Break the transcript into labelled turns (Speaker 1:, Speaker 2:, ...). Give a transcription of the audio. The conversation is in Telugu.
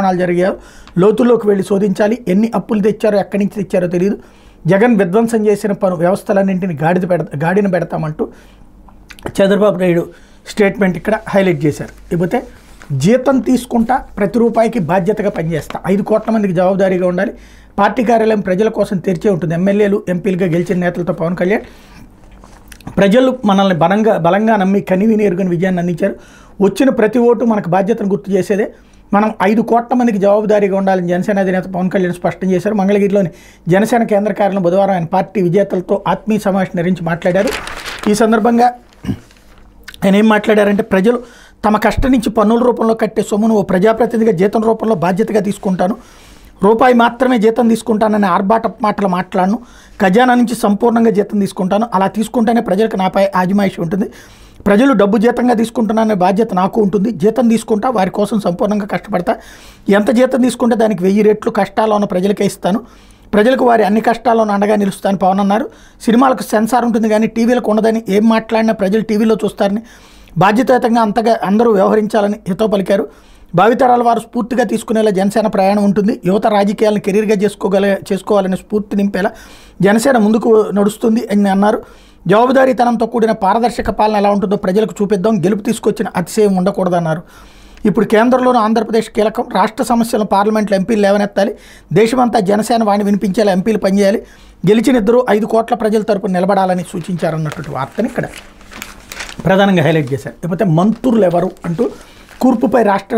Speaker 1: దొంగతనాలు జరిగాయో లోతుల్లోకి వెళ్ళి శోధించాలి. ఎన్ని అప్పులు తెచ్చారో ఎక్కడి నుంచి తెచ్చారో తెలియదు. జగన్ విధ్వంసం చేసిన వ్యవస్థలన్నింటినీ గాడిన పెడతామంటూ చంద్రబాబు నాయుడు స్టేట్మెంట్ ఇక్కడ హైలైట్ చేశారు. ఇకపోతే జీతం తీసుకుంటా, ప్రతి రూపాయికి బాధ్యతగా పనిచేస్తా, 5 కోట్ల మందికి జవాబుదారీగా ఉండాలి, పార్టీ కార్యాలయం ప్రజల కోసం తెరిచే ఉంటుంది. ఎమ్మెల్యేలు ఎంపీలుగా గెలిచిన నేతలతో పవన్ కళ్యాణ్ ప్రజలు మనల్ని బలంగా నమ్మి కనివిని ఎరుగని విజయాన్ని అందించారు. వచ్చిన ప్రతి ఓటు మనకు బాధ్యతను గుర్తు చేసేదే. మనం 5 కోట్ల మందికి జవాబుదారీగా ఉండాలని జనసేన అధినేత పవన్ కళ్యాణ్ స్పష్టం చేశారు. మంగళగిరిలోని జనసేన కేంద్ర కార్యాలయం బుధవారం ఆయన పార్టీ విజేతలతో ఆత్మీయ సమావేశం నిర్వహించి మాట్లాడారు. ఈ సందర్భంగా ఆయన ఏం మాట్లాడారంటే, ప్రజలు తమ కష్టం నుంచి పన్నుల రూపంలో కట్టే సొమ్మును ఓ ప్రజాప్రతినిధిగా జీతం రూపంలో బాధ్యతగా తీసుకుంటాను. రూపాయి మాత్రమే జీతం తీసుకుంటానని ఆర్భాట మాటలు మాట్లాడను. ఖజానా నుంచి సంపూర్ణంగా జీతం తీసుకుంటాను. అలా తీసుకుంటేనే ప్రజలకు నాపై ఆజమాయిషి ఉంటుంది. ప్రజలు డబ్బు జీతంగా తీసుకుంటున్నారనే బాధ్యత నాకు ఉంటుంది. జీతం తీసుకుంటా, వారి కోసం సంపూర్ణంగా కష్టపడతా. ఎంత జీతం తీసుకుంటే దానికి 1000 రెట్లు కష్టాల్లో ఉన్న ప్రజలకే ఇస్తాను. ప్రజలకు వారి అన్ని కష్టాల్లోనూ అండగా నిలుస్తానని పవన్ అన్నారు. సినిమాలకు సెన్సార్ ఉంటుంది కానీ టీవీలకు ఉండదని, ఏం మాట్లాడినా ప్రజలు టీవీలో చూస్తారని, బాధ్యతాయుతంగా అందరూ వ్యవహరించాలని హితవు పలికారు. భావితరాల వారు స్ఫూర్తిగా తీసుకునేలా జనసేన ప్రయాణం ఉంటుంది. యువత రాజకీయాలను కెరీర్గా చేసుకోవాలనే స్ఫూర్తి నింపేలా జనసేన ముందుకు నడుస్తుంది అని అన్నారు. జవాబుదారీతనంతో కూడిన పారదర్శక పాలన ఎలా ఉంటుందో ప్రజలకు చూపిద్దాం. గెలుపు తీసుకొచ్చిన అతిశయం ఉండకూడదన్నారు. ఇప్పుడు కేంద్రంలోనూ ఆంధ్రప్రదేశ్ కీలకం. రాష్ట్ర సమస్యలను పార్లమెంట్లో ఎంపీలు లేవనెత్తాలి. దేశమంతా జనసేన వాణి వినిపించేలా ఎంపీలు పనిచేయాలి. గెలిచిన ఇద్దరు 5 కోట్ల ప్రజల తరపున నిలబడాలని సూచించారన్నటువంటి వార్తని ఇక్కడ ప్రధానంగా హైలైట్ చేశారు. లేకపోతే మంత్రులు ఎవరు అంటూ కూర్పుపై రాష్ట్ర